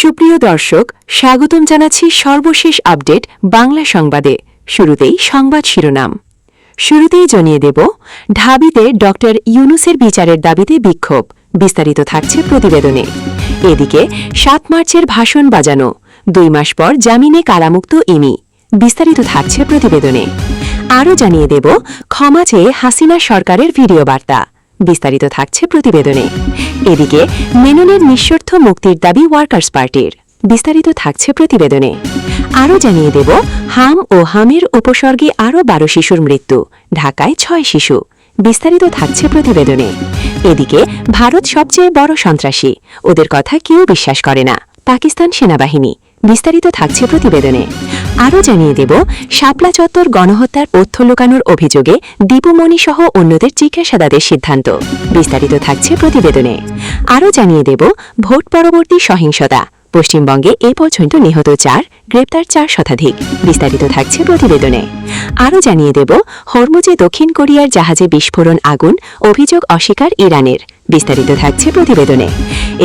সুপ্রিয় দর্শক, স্বাগতম জানাচ্ছি সর্বশেষ আপডেট বাংলা সংবাদে। শুরুতেই সংবাদ শিরোনাম। শুরুতেই জানিয়ে দেব, ঢাবিতে ডক্টর ইউনূসের বিচারের দাবিতে বিক্ষোভ। বিস্তারিত থাকছে প্রতিবেদনে। এদিকে ৭ মার্চের ভাষণ বাজানো, ২ মাস পর জামিনে কারামুক্ত ইমি। বিস্তারিত থাকছে প্রতিবেদনে। আরও জানিয়ে দেব, ক্ষমা চেয়ে হাসিনা সরকারের ভিডিও বার্তা। বিস্তারিত থাকছে প্রতিবেদনে। এদিকে মেননের নিঃশর্ত মুক্তির দাবি ওয়ার্কার্স পার্টির। বিস্তারিত থাকছে প্রতিবেদনে। আরও জানিয়ে দেব, হাম ও হামের উপসর্গে আরও ১২ শিশুর মৃত্যু, ঢাকায় ৬ শিশু। বিস্তারিত থাকছে প্রতিবেদনে। এদিকে ভারত সবচেয়ে বড় সন্ত্রাসী, ওদের কথা কেউ বিশ্বাস করে না, পাকিস্তান সেনাবাহিনী। বিস্তারিত থাকছে প্রতিবেদনে। আরও জানিয়ে দেব, শাপলা চত্বর গণহত্যার তথ্য লুকানোর অভিযোগে দীপুমণি সহ অন্যদের জিজ্ঞাসাবাদের সিদ্ধান্ত। বিস্তারিত থাকছে প্রতিবেদনে। আরও জানিয়ে দেব, ভোট পরবর্তী সহিংসতা, পশ্চিমবঙ্গে এ পর্যন্ত নিহত ৪, গ্রেপ্তার ৪ শতাধিক। বিস্তারিত থাকছে প্রতিবেদনে। আরও জানিয়ে দেব, হরমুজে দক্ষিণ কোরিয়ার জাহাজে বিস্ফোরণ, আগুন, অভিযোগ অস্বীকার ইরানের। বিস্তারিত থাকছে প্রতিবেদনে।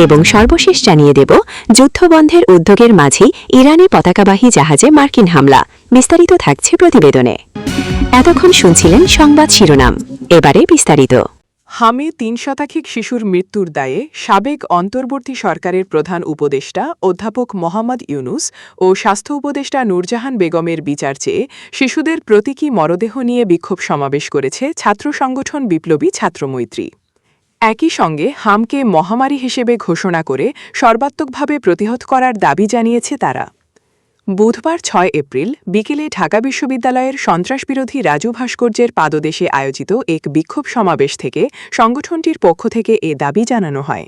এবং সর্বশেষ জানিয়ে দেব, যুদ্ধবন্ধের উদ্যোগের মাঝেই ইরানি পতাকাবাহী জাহাজে মার্কিন হামলা। বিস্তারিত থাকছে প্রতিবেদনে। এতক্ষণ শুনছিলেন সংবাদ শিরোনাম, এবারে বিস্তারিত। হামে ৩ শতাধিক শিশুর মৃত্যুর দায়ে সাবেক অন্তর্বর্তী সরকারের প্রধান উপদেষ্টা অধ্যাপক মোহাম্মদ ইউনূস ও স্বাস্থ্য উপদেষ্টা নূরজাহান বেগমের বিচার চেয়ে শিশুদের প্রতীকী মরদেহ নিয়ে বিক্ষোভ সমাবেশ করেছে ছাত্র সংগঠন বিপ্লবী ছাত্রমৈত্রী। একই সঙ্গে হামকে মহামারী হিসেবে ঘোষণা করে সর্বাত্মকভাবে প্রতিহত করার দাবি জানিয়েছে তারা। বুধবার ৬ এপ্রিল বিকেলে ঢাকা বিশ্ববিদ্যালয়ের সন্ত্রাসবিরোধী রাজু ভাস্কর্যের পাদদেশে আয়োজিত এক বিক্ষোভ সমাবেশ থেকে সংগঠনটির পক্ষ থেকে এ দাবি জানানো হয়।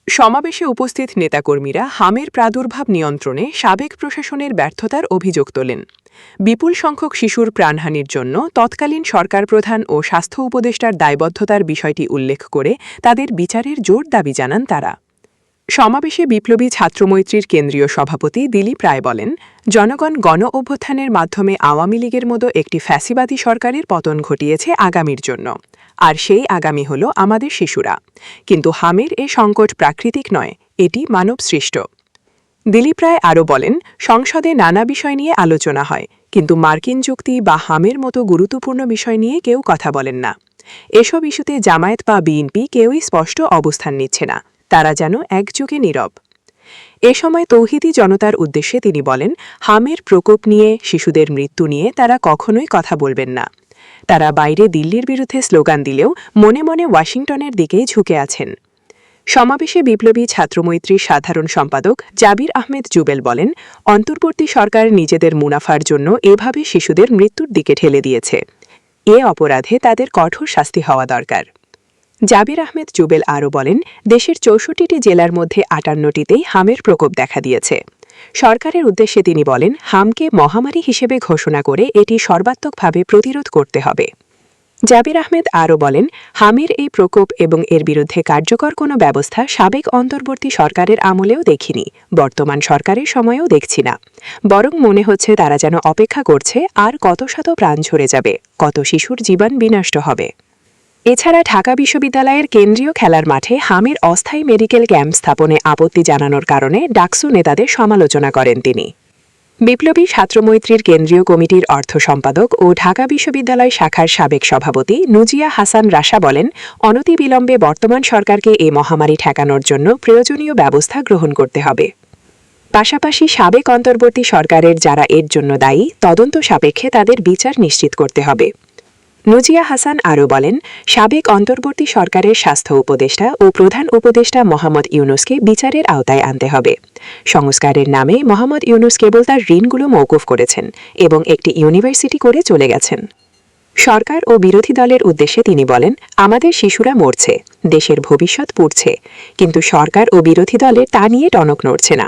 সমাবেশে উপস্থিত নেতাকর্মীরা হামের প্রাদুর্ভাব নিয়ন্ত্রণে সাবেক প্রশাসনের ব্যর্থতার অভিযোগ তোলেন। বিপুল সংখ্যক শিশুর প্রাণহানির জন্য তৎকালীন সরকার প্রধান ও স্বাস্থ্য উপদেষ্টার দায়বদ্ধতার বিষয়টি উল্লেখ করে তাদের বিচারের জোর দাবি জানান তারা। সমাবেশে বিপ্লবী ছাত্রমৈত্রীর কেন্দ্রীয় সভাপতি দিলীপ রায় বলেন, জনগণ গণ অভ্যুত্থানের মাধ্যমে আওয়ামী লীগের মতো একটি ফ্যাসিবাদী সরকারের পতন ঘটিয়েছে আগামীর জন্য, আর সেই আগামী হল আমাদের শিশুরা। কিন্তু হামের এ সংকট প্রাকৃতিক নয়, এটি মানবসৃষ্ট। দিলীপ রায় আরও বলেন, সংসদে নানা বিষয় নিয়ে আলোচনা হয়, কিন্তু মার্কিন যুক্তি বা হামের মতো গুরুত্বপূর্ণ বিষয় নিয়ে কেউ কথা বলেন না। এসব ইস্যুতে জামায়াত বা বিএনপি কেউই স্পষ্ট অবস্থান নিচ্ছে না, তারা যেন একযোগে নীরব। এ সময় তৌহিদি জনতার উদ্দেশ্যে তিনি বলেন, হামের প্রকোপ নিয়ে, শিশুদের মৃত্যু নিয়ে তারা কখনোই কথা বলবেন না। তারা বাইরে দিল্লির বিরুদ্ধে স্লোগান দিলেও মনে মনে ওয়াশিংটনের দিকেই ঝুঁকে আছেন। সমাবেশে বিপ্লবী ছাত্রমৈত্রীর সাধারণ সম্পাদক জাবির আহমেদ জুবেল বলেন, অন্তর্বর্তী সরকার নিজেদের মুনাফার জন্য এভাবে শিশুদের মৃত্যুর দিকে ঠেলে দিয়েছে। এ অপরাধে তাদের কঠোর শাস্তি হওয়া দরকার। জাবির আহমেদ জুবেল আরও বলেন, দেশের ৬৪টি জেলার মধ্যে ৫৮টিতেই হামের প্রকোপ দেখা দিয়েছে। সরকারের উদ্দেশ্যে তিনি বলেন, হামকে মহামারী হিসেবে ঘোষণা করে এটি সর্বাত্মকভাবে প্রতিরোধ করতে হবে। জাবির আহমেদ আরও বলেন, হামের এই প্রকোপ এবং এর বিরুদ্ধে কার্যকর কোনো ব্যবস্থা সাবেক অন্তর্বর্তী সরকারের আমলেও দেখিনি, বর্তমান সরকারের সময়েও দেখছি না। বরং মনে হচ্ছে তারা যেন অপেক্ষা করছে আর কত শত প্রাণ ঝরে যাবে, কত শিশুর জীবন বিনষ্ট হবে। এছাড়া ঢাকা বিশ্ববিদ্যালয়ের কেন্দ্রীয় খেলার মাঠে হামের অস্থায়ী মেডিকেল ক্যাম্প স্থাপনে আপত্তি জানানোর কারণে ডাকসু নেতাদের সমালোচনা করেন তিনি। বিপ্লবী ছাত্রমৈত্রীর কেন্দ্রীয় কমিটির অর্থ সম্পাদক ও ঢাকা বিশ্ববিদ্যালয় শাখার সাবেক সভাপতি নুজিয়া হাসান রাশা বলেন, অনতিবিলম্বে বর্তমান সরকারকে এ মহামারী ঠেকানোর জন্য প্রয়োজনীয় ব্যবস্থা গ্রহণ করতে হবে। পাশাপাশি সাবেক অন্তর্বর্তী সরকারের যারা এর জন্য দায়ী, তদন্ত সাপেক্ষে তাদের বিচার নিশ্চিত করতে হবে। নুজিয়া হাসান আরও বলেন, সাবেক অন্তর্বর্তী সরকারের স্বাস্থ্য উপদেষ্টা ও প্রধান উপদেষ্টা মোহাম্মদ ইউনূসকে বিচারের আওতায় আনতে হবে। সংস্কারের নামে মোহাম্মদ ইউনূস কেবল তার ঋণগুলো মওকুফ করেছেন এবং একটি ইউনিভার্সিটি করে চলে গেছেন। সরকার ও বিরোধী দলের উদ্দেশ্যে তিনি বলেন, আমাদের শিশুরা মরছে, দেশের ভবিষ্যৎ পুড়ছে, কিন্তু সরকার ও বিরোধী দলের তা নিয়ে টনক নড়ছে না।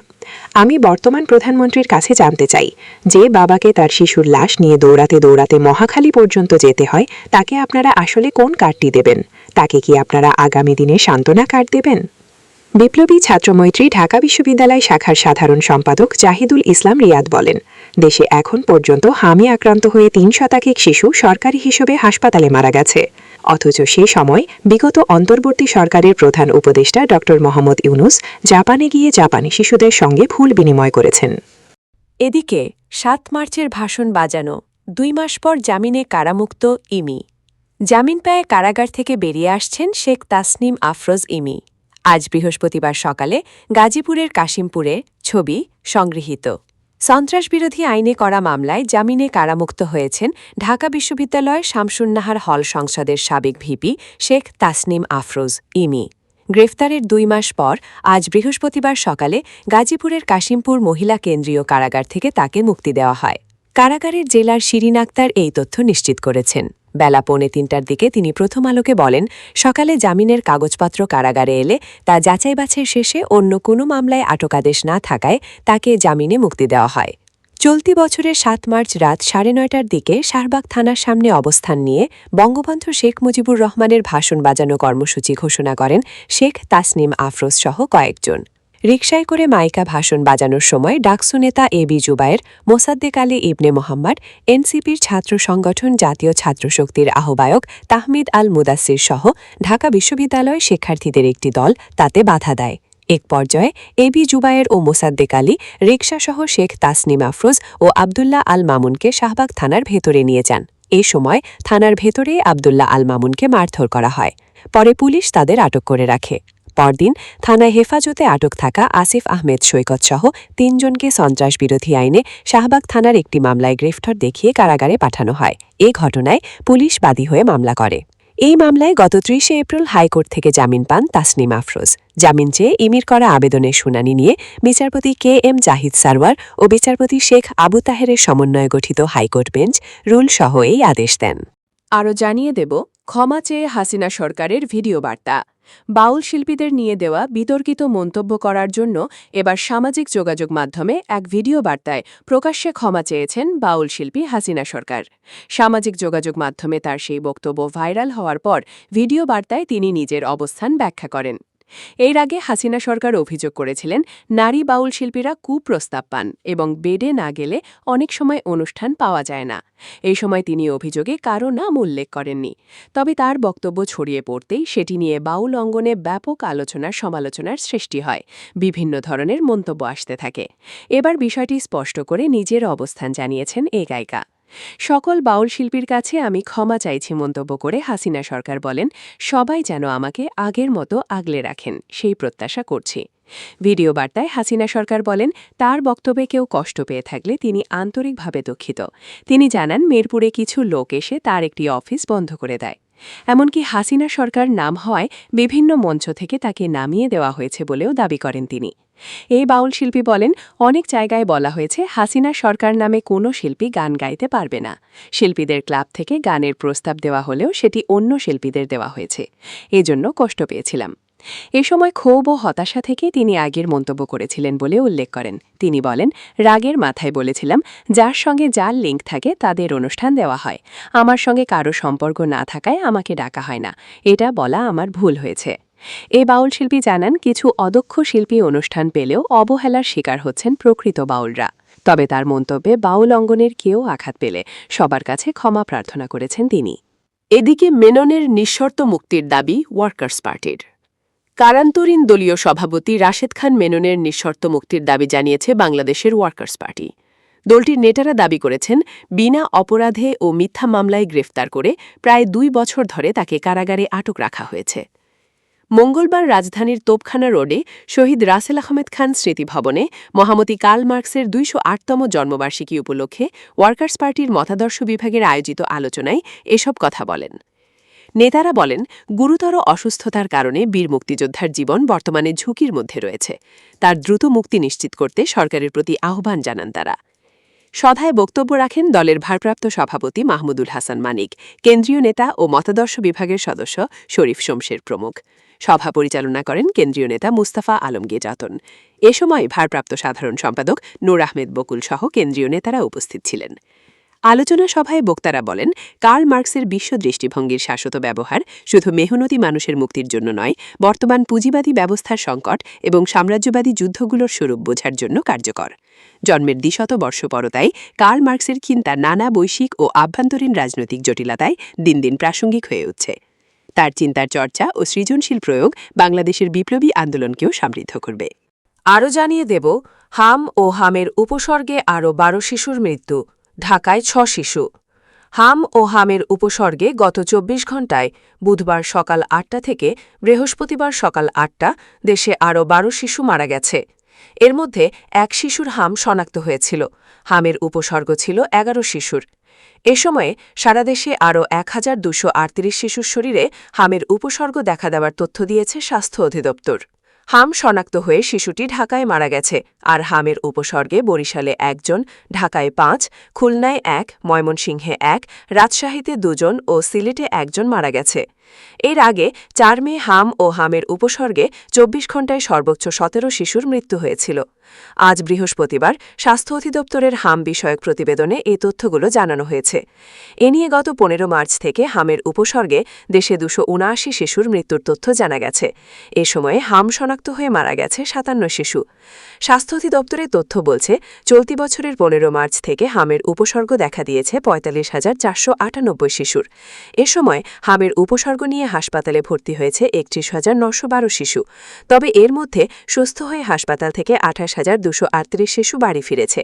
আমি বর্তমান প্রধানমন্ত্রীর কাছে জানতে চাই, যে বাবাকে তার শিশুর লাশ নিয়ে দৌড়াতে দৌড়াতে মহাখালী পর্যন্ত যেতে হয়, তাকে আপনারা আসলে কোন কার্ডটি দেবেন? তাকে কি আপনারা আগামী দিনে সান্ত্বনা কার্ড দেবেন? বিপ্লবী ছাত্রমৈত্রী ঢাকা বিশ্ববিদ্যালয় শাখার সাধারণ সম্পাদক জাহিদুল ইসলাম রিয়াদ বলেন, দেশে এখন পর্যন্ত হামে আক্রান্ত হয়ে ৩ শতাধিক শিশু সরকারি হিসেবে হাসপাতালে মারা গেছে। অথচ সে সময় বিগত অন্তর্বর্তী সরকারের প্রধান উপদেষ্টা ড মোহাম্মদ ইউনুস জাপানে গিয়ে জাপানি শিশুদের সঙ্গে ফুল বিনিময় করেছেন। এদিকে ৭ মার্চের ভাষণ বাজানো ২ মাস পর জামিনে কারামুক্ত ইমি। জামিন পেয়ে কারাগার থেকে বেরিয়ে আসছেন শেখ তাসনিম আফরোজ ইমি। আজ বৃহস্পতিবার সকালে গাজীপুরের কাশিমপুরে ছবি সংগৃহীত। সন্ত্রাসবিরোধী আইনে করা মামলায় জামিনে কারামুক্ত হয়েছেন ঢাকা বিশ্ববিদ্যালয় শামসুন্নাহার হল সংসদের সাবেক ভিপি শেখ তাসনিম আফরোজ ইমি। গ্রেফতারের ২ মাস পর আজ বৃহস্পতিবার সকালে গাজীপুরের কাশিমপুর মহিলা কেন্দ্রীয় কারাগার থেকে তাকে মুক্তি দেওয়া হয়। কারাগারের জেলার শিরিন আক্তার এই তথ্য নিশ্চিত করেছেন। বেলা 2:45টার দিকে তিনি প্রথম আলোকে বলেন, সকালে জামিনের কাগজপত্র কারাগারে এলে তা যাচাই বাছাই শেষে অন্য কোনো মামলায় আটকাদেশ না থাকায় তাকে জামিনে মুক্তি দেওয়া হয়। চলতি বছরের ৭ মার্চ রাত 9:30টার দিকে শাহবাগ থানার সামনে অবস্থান নিয়ে বঙ্গবন্ধু শেখ মুজিবুর রহমানের ভাষণ বাজানো কর্মসূচি ঘোষণা করেন শেখ তাসনিম আফরোজ সহ কয়েকজন। রিকশায় করে মাইকা ভাষণ বাজানোর সময় ডাকসু নেতা এবি জুবায়ের, মোসাদ্দেক আলী ইবনে মোহাম্মদ, এনসিপির ছাত্র সংগঠন জাতীয় ছাত্রশক্তির আহ্বায়ক তাহমিদ আল মুদাসির সহ ঢাকা বিশ্ববিদ্যালয় শিক্ষার্থীদের একটি দল তাতে বাধা দেয়। এক পর্যায়ে এবি জুবায়ের ও মোসাদ্দেক আলী রিকশাসহ শেখ তাসনিম আফরোজ ও আবদুল্লাহ আল মামুনকে শাহবাগ থানার ভেতরে নিয়ে যান। এ সময় থানার ভেতরে আবদুল্লাহ আল মামুনকে মারধর করা হয়। পরে পুলিশ তাদের আটক করে রাখে। পরদিন থানায় হেফাজতে আটক থাকা আসিফ আহমেদ সৈকত সহ ৩ জনকে সন্ত্রাসবিরোধী আইনে শাহবাগ থানার একটি মামলায় গ্রেফতার দেখিয়ে কারাগারে পাঠানো হয়। এ ঘটনায় পুলিশ বাদী হয়ে মামলা করে। এই মামলায় গত ৩০ এপ্রিল হাইকোর্ট থেকে জামিন পান তাসনিম আফরোজ। জামিন চেয়ে ইমির করা আবেদনের শুনানি নিয়ে বিচারপতি কে এম জাহিদ সারওয়ার ও বিচারপতি শেখ আবু তাহেরের সমন্বয়ে গঠিত হাইকোর্ট বেঞ্চ রুলসহ এই আদেশ দেন। আরও জানিয়ে দেব, ক্ষমা চেয়ে হাসিনা সরকারের ভিডিও বার্তা। বাউল শিল্পীদের নিয়ে দেওয়া বিতর্কিত মন্তব্য করার জন্য এবার সামাজিক যোগাযোগ মাধ্যমে এক ভিডিও বার্তায় প্রকাশ্যে ক্ষমা চেয়েছেন বাউল শিল্পী হাসিনা সরকার। সামাজিক যোগাযোগ মাধ্যমে তার সেই বক্তব্য ভাইরাল হওয়ার পর ভিডিও বার্তায় তিনি নিজের অবস্থান ব্যাখ্যা করেন। এর আগে হাসিনা সরকার অভিযোগ করেছিলেন, নারী বাউল শিল্পীরা কুপ্রস্তাব পান এবং বেডে না গেলে অনেক সময় অনুষ্ঠান পাওয়া যায় না। এই সময় তিনি অভিযোগে কারও নাম উল্লেখ করেননি। তবে তার বক্তব্য ছড়িয়ে পড়তেই সেটি নিয়ে বাউল অঙ্গনে ব্যাপক সমালোচনার সৃষ্টি হয়। বিভিন্ন ধরনের মন্তব্য আসতে থাকে। এবার বিষয়টি স্পষ্ট করে নিজের অবস্থান জানিয়েছেন এই গায়িকা। সকল বাউল শিল্পীর কাছে আমি ক্ষমা চাইছি মন্তব্য করে হাসিনা সরকার বলেন, সবাই যেন আমাকে আগের মতো আগলে রাখেন সেই প্রত্যাশা করছি। ভিডিও বার্তায় হাসিনা সরকার বলেন, তার বক্তব্যে কেউ কষ্ট পেয়ে থাকলে তিনি আন্তরিকভাবে দুঃখিত। তিনি জানান, মিরপুরে কিছু লোক এসে তার একটি অফিস বন্ধ করে দেয়। এমনকি হাসিনা সরকার নাম হওয়ায় বিভিন্ন মঞ্চ থেকে তাকে নামিয়ে দেওয়া হয়েছে বলেও দাবি করেন তিনি। এই বাউল শিল্পী বলেন, অনেক জায়গায় বলা হয়েছে হাসিনা সরকার নামে কোনো শিল্পী গান গাইতে পারবে না। শিল্পীদের ক্লাব থেকে গানের প্রস্তাব দেওয়া হলেও সেটি অন্য শিল্পীদের দেওয়া হয়েছে। এজন্য কষ্ট পেয়েছিলাম। এ সময় ক্ষোভ ও হতাশা থেকে তিনি আগের মন্তব্য করেছিলেন বলে উল্লেখ করেন। তিনি বলেন, রাগের মাথায় বলেছিলাম, যার সঙ্গে যার লিঙ্ক থাকে তাদের অনুষ্ঠান দেওয়া হয়। আমার সঙ্গে কারো সম্পর্ক না থাকায় আমাকে ডাকা হয় না। এটা বলা আমার ভুল হয়েছে। এ বাউল শিল্পী জানান, কিছু অদক্ষ শিল্পী অনুষ্ঠান পেলেও অবহেলার শিকার হচ্ছেন প্রকৃত বাউলরা। তবে তার মন্তব্যে বাউল অঙ্গনের কেউ আঘাত পেলে সবার কাছে ক্ষমা প্রার্থনা করেছেন তিনি। এদিকে মেননের নিঃশর্ত মুক্তির দাবি ওয়ার্কার্স পার্টির। কারান্তরীণ দলীয় সভাপতি রাশেদ খান মেননের নিঃশর্ত মুক্তির দাবি জানিয়েছে বাংলাদেশের ওয়ার্কার্স পার্টি। দলটির নেতারা দাবি করেছেন, বিনা অপরাধে ও মিথ্যা মামলায় গ্রেফতার করে প্রায় ২ বছর ধরে তাকে কারাগারে আটক রাখা হয়েছে। মঙ্গলবার রাজধানীর তোপখানা রোডে শহীদ রাসেল আহমেদ খান স্মৃতি ভবনে মহামতি কার্ল মার্কসের ২০৮তম জন্মবার্ষিকী উপলক্ষে ওয়ার্কার্স পার্টির মতাদর্শ বিভাগের আয়োজিত আলোচনায় এসব কথা বলেন। নেতারা বলেন, গুরুতর অসুস্থতার কারণে বীর মুক্তিযোদ্ধার জীবন বর্তমানে ঝুঁকির মধ্যে রয়েছে। তার দ্রুত মুক্তি নিশ্চিত করতে সরকারের প্রতি আহ্বান জানান তারা। সভায় বক্তব্য রাখেন দলের ভারপ্রাপ্ত সভাপতি মাহমুদুল হাসান মানিক, কেন্দ্রীয় নেতা ও মতাদর্শ বিভাগের সদস্য শরীফ শমশের প্রমুখ। সভা পরিচালনা করেন কেন্দ্রীয় নেতা মুস্তাফা আলমগীর যতন। এ সময় ভারপ্রাপ্ত সাধারণ সম্পাদক নূর আহমেদ বকুল সহ কেন্দ্রীয় নেতারা উপস্থিত ছিলেন। আলোচনা সভায় বক্তারা বলেন, কার্ল মার্কসের বিশ্ব দৃষ্টিভঙ্গির শাশ্বত ব্যবহার শুধু মেহনতি মানুষের মুক্তির জন্য নয়, বর্তমান পুঁজিবাদী ব্যবস্থার সংকট এবং সাম্রাজ্যবাদী যুদ্ধগুলোর স্বরূপ বোঝার জন্য কার্যকর। জন্মের ২০০ বর্ষ পরতায় কার্ল মার্কসের চিন্তা নানা বৈশ্বিক ও আভ্যন্তরীণ রাজনৈতিক জটিলতায় দিন দিন প্রাসঙ্গিক হয়ে উঠছে। তার চিন্তার চর্চা ও সৃজনশীল প্রয়োগ বাংলাদেশের বিপ্লবী আন্দোলনকেও সমৃদ্ধ করবে। আরও জানিয়ে দেব, হাম ও হামের উপসর্গে আরও 12 শিশুর মৃত্যু, ঢাকায় 6 শিশু। হাম ও হামের উপসর্গে গত 24 ঘণ্টায় বুধবার সকাল 8টা থেকে বৃহস্পতিবার সকাল 8টা দেশে আরও 12 শিশু মারা গেছে। এর মধ্যে 1 শিশুর হাম শনাক্ত হয়েছিল। হামের উপসর্গ ছিল 11 শিশুর। এ সময়ে সারা দেশে আরও 1238 শিশুর শরীরে হামের উপসর্গ দেখা দেওয়ার তথ্য দিয়েছে স্বাস্থ্য অধিদপ্তর। হাম শনাক্ত হয়ে শিশুটি ঢাকায় মারা গেছে, আর হামের উপসর্গে বরিশালে 1 জন, ঢাকায় 5, খুলনায় 1, ময়মনসিংহে 1, রাজশাহীতে 2 জন ও সিলেটে 1 জন মারা গেছে। এর আগে 4 মে হাম ও হামের উপসর্গে 24 ঘণ্টায় সর্বোচ্চ 17 শিশুর মৃত্যু হয়েছিল। আজ বৃহস্পতিবার স্বাস্থ্য অধিদপ্তরের হাম বিষয়ক প্রতিবেদনে এই তথ্যগুলো জানানো হয়েছে। এ নিয়ে গত 15 মার্চ থেকে হামের উপসর্গে দেশে 279 শিশুর মৃত্যুর তথ্য জানা গেছে। এ সময়ে হাম শনাক্ত হয়ে মারা গেছে 57 শিশু। স্বাস্থ্য অধিদপ্তরের তথ্য বলছে, চলতি বছরের 15 মার্চ থেকে হামের উপসর্গ দেখা দিয়েছে 45,498 শিশুর। এ সময় হামের উপসর্গ নিয়ে হাসপাতালে ভর্তি হয়েছে 31,912 শিশু। তবে এর মধ্যে সুস্থ হয়ে হাসপাতাল থেকে 28,238 শিশু বাড়ি ফিরেছে।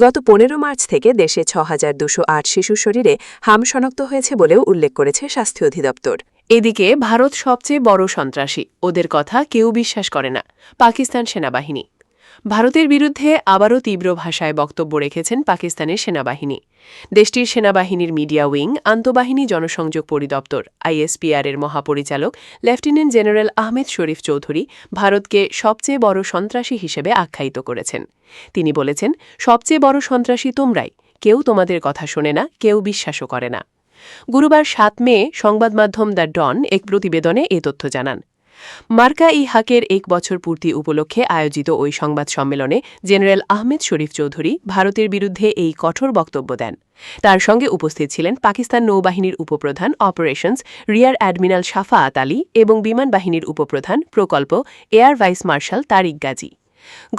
গত 15 মার্চ থেকে দেশে 6,208 শিশুর শরীরে হাম শনাক্ত হয়েছে বলেও উল্লেখ করেছে স্বাস্থ্য অধিদপ্তর। এদিকে ভারত সবচেয়ে বড় সন্ত্রাসী, ওদের কথা কেউ বিশ্বাস করে না, পাকিস্তান সেনাবাহিনী। ভারতের বিরুদ্ধে আবারও তীব্র ভাষায় বক্তব্য রেখেছেন পাকিস্তানের সেনাবাহিনী। দেশটির সেনাবাহিনীর মিডিয়া উইং আন্তঃবাহিনী জনসংযোগ পরিদপ্তর ISPR এর মহাপরিচালক লেফটেন্যান্ট জেনারেল আহমেদ শরীফ চৌধুরী ভারতকে সবচেয়ে বড় সন্ত্রাসী হিসেবে আখ্যায়িত করেছেন। তিনি বলেছেন, সবচেয়ে বড় সন্ত্রাসী তোমরাই, কেউ তোমাদের কথা শোনে না, কেউ বিশ্বাসও করে না। গুরুবার 7 মে সংবাদমাধ্যম দ্য ডন এক প্রতিবেদনে এ তথ্য জানান। মার্কা-ই-হকের 1 বছর পূর্তি উপলক্ষে আয়োজিত ওই সংবাদ সম্মেলনে জেনারেল আহমেদ শরীফ চৌধুরী ভারতের বিরুদ্ধে এই কঠোর বক্তব্য দেন। তার সঙ্গে উপস্থিত ছিলেন পাকিস্তান নৌবাহিনীর উপপ্রধান অপারেশনস রিয়ার অ্যাডমিরাল শাফাআত আলী এবং বিমান বাহিনীর উপপ্রধান প্রকল্প এয়ার ভাইস মার্শাল তারিক গাজী।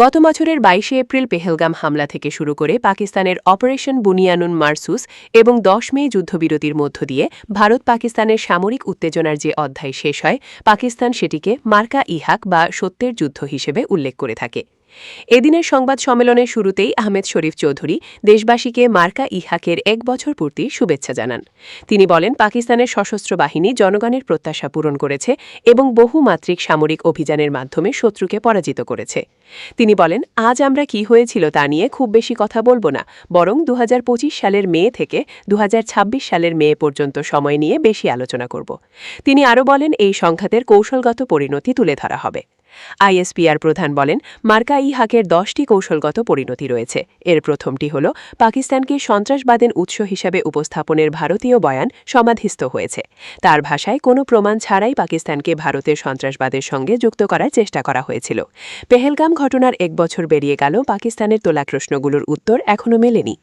গত বছরের 22 এপ্রিল পেহেলগাম হামলা থেকে শুরু করে পাকিস্তানের অপারেশন বুনিয়ানুন মারসুস এবং 10 মে যুদ্ধবিরতির মধ্য দিয়ে ভারত পাকিস্তানের সামরিক উত্তেজনার যে অধ্যায় শেষ হয়, পাকিস্তান সেটিকে মার্কা-ই-হক বা সত্যের যুদ্ধ হিসেবে উল্লেখ করে থাকে। এদিনের সংবাদ সম্মেলনের শুরুতেই আহমেদ শরীফ চৌধুরী দেশবাসীকে মার্কা-ই-হকের 1 বছর পূর্তির শুভেচ্ছা জানান। তিনি বলেন, পাকিস্তানের সশস্ত্র বাহিনী জনগণের প্রত্যাশা পূরণ করেছে এবং বহুমাত্রিক সামরিক অভিযানের মাধ্যমে শত্রুকে পরাজিত করেছে। তিনি বলেন, আজ আমরা কি হয়েছিল তা নিয়ে খুব বেশি কথা বলব না, বরং 2025 সালের মে থেকে 2026 সালের মে পর্যন্ত সময় নিয়ে বেশি আলোচনা করব। তিনি আরও বলেন, এই সংঘাতের কৌশলগত পরিণতি তুলে ধরা হবে। ISPR প্রধান বলেন, মার্কা-ই-হকের 10টি কৌশলগত পরিণতি রয়েছে। এর প্রথমটি হল পাকিস্তানকে সন্ত্রাসবাদের উৎস হিসাবে উপস্থাপনের ভারতীয় বয়ান সমাধিস্থ হয়েছে। তার ভাষায়, কোনো প্রমাণ ছাড়াই পাকিস্তানকে ভারতের সন্ত্রাসবাদের সঙ্গে যুক্ত করার চেষ্টা করা হয়েছিল। পেহেলগাম ঘটনার 1 বছর বেরিয়ে গেল, পাকিস্তানের তোলা প্রশ্নগুলোর উত্তর এখনও মেলেনি।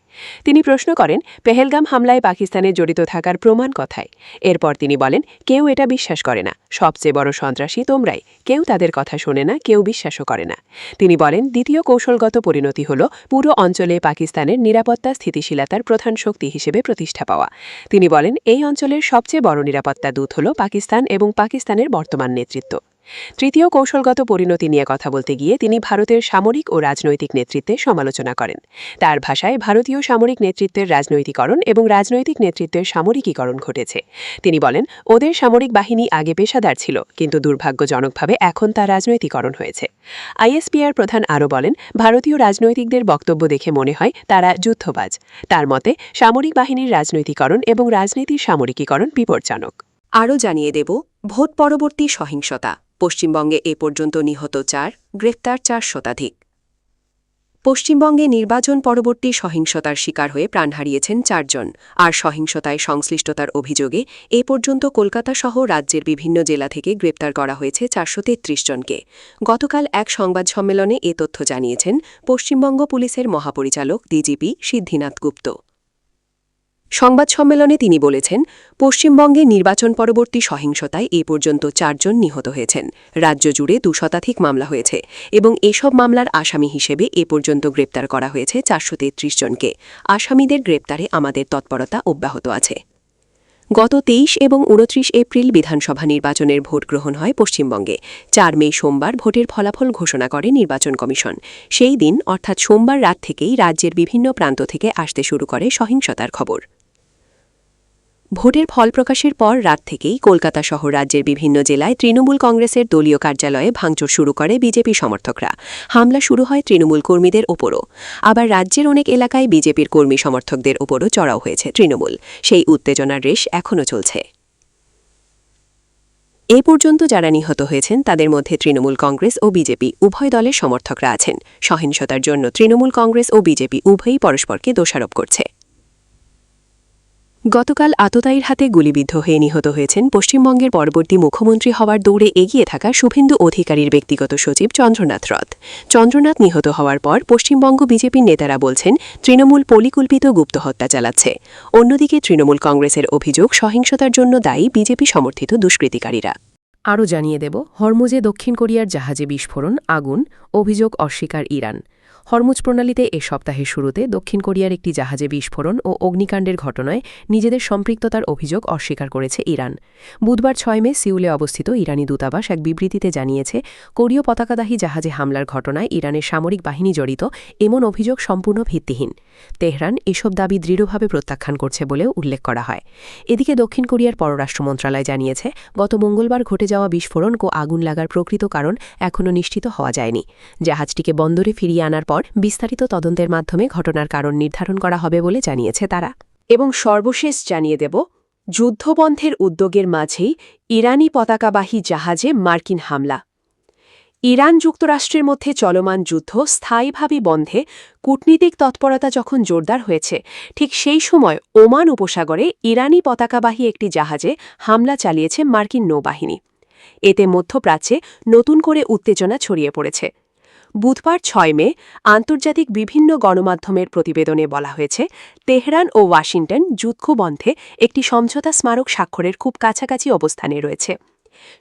তিনি প্রশ্ন করেন, পেহেলগাম হামলায় পাকিস্তানের জড়িত থাকার প্রমাণ কোথায়? এরপর তিনি বলেন, কেউ এটা বিশ্বাস করে না, সবচেয়ে বড় সন্ত্রাসী তোমরাই, কেউ তাদের কথা শোনে না, কেউ বিশ্বাসও করে না। তিনি বলেন, দ্বিতীয় কৌশলগত পরিণতি হল পুরো অঞ্চলে পাকিস্তানের নিরাপত্তা স্থিতিশীলতার প্রধান শক্তি হিসেবে প্রতিষ্ঠা পাওয়া। তিনি বলেন, এই অঞ্চলের সবচেয়ে বড় নিরাপত্তা দূত হল পাকিস্তান এবং পাকিস্তানের বর্তমান নেতৃত্ব। তৃতীয় কৌশলগত পরিণতি নিয়ে কথা বলতে গিয়ে তিনি ভারতের সামরিক ও রাজনৈতিক নেতৃত্বের সমালোচনা করেন। তার ভাষায়, ভারতীয় সামরিক নেতৃত্বের রাজনৈতিকরণ এবং রাজনৈতিক নেতৃত্বের সামরিকীকরণ ঘটেছে। তিনি বলেন, ওদের সামরিক বাহিনী আগে পেশাদার ছিল, কিন্তু দুর্ভাগ্যজনকভাবে এখন তা রাজনৈতিকরণ হয়েছে। ISPR প্রধান আরও বলেন, ভারতীয় রাজনৈতিকদের বক্তব্য দেখে মনে হয় তারা যুদ্ধবাজ। তার মতে, সামরিক বাহিনীর রাজনৈতিকরণ এবং রাজনীতির সামরিকীকরণ বিপজ্জনক। আরও জানিয়ে দেব, ভোট পরবর্তী সহিংসতা, পশ্চিমবঙ্গে এ পর্যন্ত নিহত 4, গ্রেফতার 4 শতাধিক। পশ্চিমবঙ্গে নির্বাচন পরবর্তী সহিংসতার শিকার হয়ে প্রাণ হারিয়েছেন 4 জন, আর সহিংসতায় সংশ্লিষ্টতার অভিযোগে এ পর্যন্ত কলকাতা সহ রাজ্যের বিভিন্ন জেলা থেকে গ্রেপ্তার করা হয়েছে 433 জনকে। গতকাল এক সংবাদ সম্মেলনে এ তথ্য জানিয়েছেন পশ্চিমবঙ্গ পুলিশের মহাপরিচালক DGP সিদ্ধিনাথ গুপ্ত। সংবাদ সম্মেলনে তিনি বলেছেন, পশ্চিমবঙ্গে নির্বাচন পরবর্তী সহিংসতায় এ পর্যন্ত 4 জন নিহত হয়েছেন। রাজ্য জুড়ে 2 শতাধিক মামলা হয়েছে এবং এসব মামলার আসামি হিসেবে এ পর্যন্ত গ্রেপ্তার করা হয়েছে 433 জনকে। আসামিদের গ্রেপ্তারে আমাদের তৎপরতা অব্যাহত আছে। গত ২৩ এবং ২৯ এপ্রিল বিধানসভা নির্বাচনের ভোট গ্রহণ হয় পশ্চিমবঙ্গে। ৪ মে সোমবার ভোটের ফলাফল ঘোষণা করে নির্বাচন কমিশন। সেই দিন অর্থাৎ সোমবার রাত থেকেই রাজ্যের বিভিন্ন প্রান্ত থেকে আসতে শুরু করে সহিংসতার খবর। ভোটের ফল প্রকাশের পর রাত থেকেই কলকাতা সহ রাজ্যের বিভিন্ন জেলায় তৃণমূল কংগ্রেসের দলীয় কার্যালয়ে ভাঙচুর শুরু করে বিজেপি সমর্থকরা। হামলা শুরু হয় তৃণমূল কর্মীদের ওপরও। আবার রাজ্যের অনেক এলাকায় বিজেপির কর্মী সমর্থকদের ওপরও চড়াও হয়েছে তৃণমূল। সেই উত্তেজনার রেশ এখনও চলছে। এ পর্যন্ত যারা নিহত হয়েছেন তাদের মধ্যে তৃণমূল কংগ্রেস ও বিজেপি উভয় দলের সমর্থকরা আছেন। সহিংসতার জন্য তৃণমূল কংগ্রেস ও বিজেপি উভয়ই পরস্পরকে দোষারোপ করছে। গতকাল আততায়ীর হাতে গুলিবিদ্ধ হয়ে নিহত হয়েছেন পশ্চিমবঙ্গের পরবর্তী মুখ্যমন্ত্রী হওয়ার দৌড়ে এগিয়ে থাকা শুভেন্দু অধিকারীর ব্যক্তিগত সচিব চন্দ্রনাথ রথ। চন্দ্রনাথ নিহত হওয়ার পর পশ্চিমবঙ্গ বিজেপির নেতারা বলছেন তৃণমূল পরিকল্পিত গুপ্ত হত্যা চালাচ্ছে। অন্যদিকে তৃণমূল কংগ্রেসের অভিযোগ সহিংসতার জন্য দায়ী বিজেপি সমর্থিত দুষ্কৃতিকারীরা। আরও জানিয়ে দেব, হরমুজে দক্ষিণ কোরিয়ার জাহাজে বিস্ফোরণ, আগুন, অভিযোগ অস্বীকার ইরান। হরমুজ প্রণালীতে এ সপ্তাহের শুরুতে দক্ষিণ কোরিয়ার একটি জাহাজে বিস্ফোরণ ও অগ্নিকাণ্ডের ঘটনায় নিজেদের সম্পৃক্ততার অভিযোগ অস্বীকার করেছে ইরান। বুধবার ৬ মে সিউলে অবস্থিত ইরানি দূতাবাস এক বিবৃতিতে জানিয়েছে, কোরীয় পতাকাদাহী জাহাজে হামলার ঘটনায় ইরানের সামরিক বাহিনী জড়িত এমন অভিযোগ সম্পূর্ণ ভিত্তিহীন। তেহরান এসব দাবি দৃঢ়ভাবে প্রত্যাখ্যান করছে বলেও উল্লেখ করা হয়। এদিকে দক্ষিণ কোরিয়ার পররাষ্ট্র মন্ত্রণালয় জানিয়েছে, গত মঙ্গলবার ঘটে যাওয়া বিস্ফোরণ ও আগুন লাগার প্রকৃত কারণ এখনও নিশ্চিত হওয়া যায়নি। জাহাজটিকে বন্দরে ফিরিয়ে আনার পর বিস্তারিত তদন্তের মাধ্যমে ঘটনার কারণ নির্ধারণ করা হবে বলে জানিয়েছে তারা। এবং সর্বশেষ জানিয়ে দেব, যুদ্ধবন্ধের উদ্যোগের মাঝেই ইরানি পতাকাবাহী জাহাজে মার্কিন হামলা। ইরান যুক্তরাষ্ট্রের মধ্যে চলমান যুদ্ধ স্থায়ীভাবে বন্ধে কূটনীতিক তৎপরতা যখন জোরদার হয়েছে, ঠিক সেই সময় ওমান উপসাগরে ইরানি পতাকাবাহী একটি জাহাজে হামলা চালিয়েছে মার্কিন নৌবাহিনী। এতে মধ্যপ্রাচ্যে নতুন করে উত্তেজনা ছড়িয়ে পড়েছে। বুধবার ৬ মে আন্তর্জাতিক বিভিন্ন গণমাধ্যমের প্রতিবেদনে বলা হয়েছে, তেহরান ও ওয়াশিংটন যুদ্ধবন্ধে একটি সমঝোতা স্মারক স্বাক্ষরের খুব কাছাকাছি অবস্থানে রয়েছে।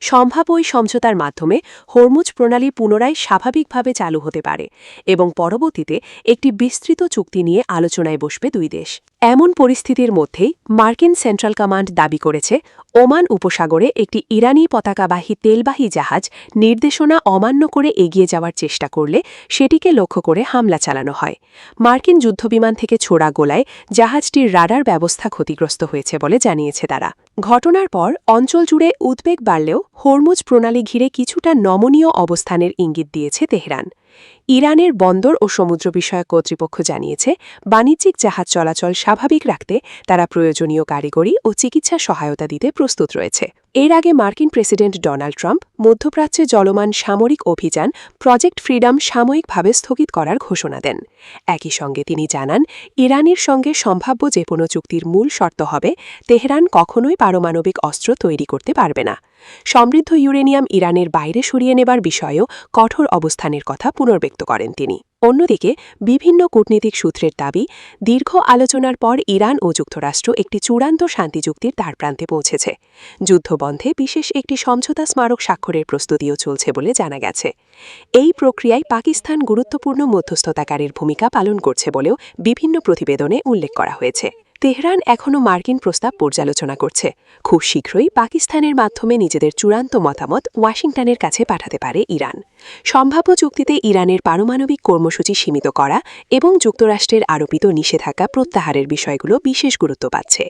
সম্ভাব্য ওই সমঝোতার মাধ্যমে হরমুজ প্রণালী পুনরায় স্বাভাবিকভাবে চালু হতে পারে এবং পরবর্তীতে একটি বিস্তৃত চুক্তি নিয়ে আলোচনায় বসবে দুই দেশ। এমন পরিস্থিতির মধ্যেই মার্কিন সেন্ট্রাল কমান্ড দাবি করেছে, ওমান উপসাগরে একটি ইরানি পতাকাবাহী তেলবাহী জাহাজ নির্দেশনা অমান্য করে এগিয়ে যাওয়ার চেষ্টা করলে সেটিকে লক্ষ্য করে হামলা চালানো হয়। মার্কিন যুদ্ধবিমান থেকে ছোড়া গোলায় জাহাজটির রাডার ব্যবস্থা ক্ষতিগ্রস্ত হয়েছে বলে জানিয়েছে তারা। ঘটনার পর অঞ্চল জুড়ে উদ্বেগ বাড়লেও হরমুজ প্রণালী ঘিরে কিছুটা নমনীয় অবস্থানের ইঙ্গিত দিয়েছে তেহরান। ইরানের বন্দর ও সমুদ্র বিষয়ক কর্তৃপক্ষ জানিয়েছে, বাণিজ্যিক জাহাজ চলাচল স্বাভাবিক রাখতে তারা প্রয়োজনীয় কারিগরি ও চিকিৎসা সহায়তা দিতে প্রস্তুত রয়েছে। এর আগে মার্কিন প্রেসিডেন্ট ডোনাল্ড ট্রাম্প মধ্যপ্রাচ্যে চলমান সামরিক অভিযান প্রজেক্ট ফ্রিডম সাময়িকভাবে স্থগিত করার ঘোষণা দেন। একই সঙ্গে তিনি জানান, ইরানের সঙ্গে সম্ভাব্য যে কোনো চুক্তির মূল শর্ত হবে, তেহরান কখনোই পারমাণবিক অস্ত্র তৈরি করতে পারবে না। সমৃদ্ধ ইউরেনিয়াম ইরানের বাইরে সরিয়ে নেবার বিষয়েও কঠোর অবস্থানের কথা পুনর্ব্যক্ত করেন তিনি। অন্যদিকে বিভিন্ন কূটনীতিক সূত্রের দাবি, দীর্ঘ আলোচনার পর ইরান ও যুক্তরাষ্ট্র একটি চূড়ান্ত শান্তি চুক্তির দ্বারপ্রান্তে পৌঁছেছে। যুদ্ধবন্ধে বিশেষ একটি সমঝোতা স্মারক স্বাক্ষরের প্রস্তুতিও চলছে বলে জানা গেছে। এই প্রক্রিয়ায় পাকিস্তান গুরুত্বপূর্ণ মধ্যস্থতাকারীর ভূমিকা পালন করছে বলেও বিভিন্ন প্রতিবেদনে উল্লেখ করা হয়েছে। তেহরান এখনও মার্কিন প্রস্তাব পর্যালোচনা করছে। খুব শীঘ্রই পাকিস্তানের মাধ্যমে নিজেদের চূড়ান্ত মতামত ওয়াশিংটনের কাছে পাঠাতে পারে ইরান। সম্ভাব্য চুক্তিতে ইরানের পারমাণবিক কর্মসূচি সীমিত করা এবং যুক্তরাষ্ট্রের আরোপিত নিষেধাজ্ঞা প্রত্যাহারের বিষয়গুলো বিশেষ গুরুত্ব পাচ্ছে।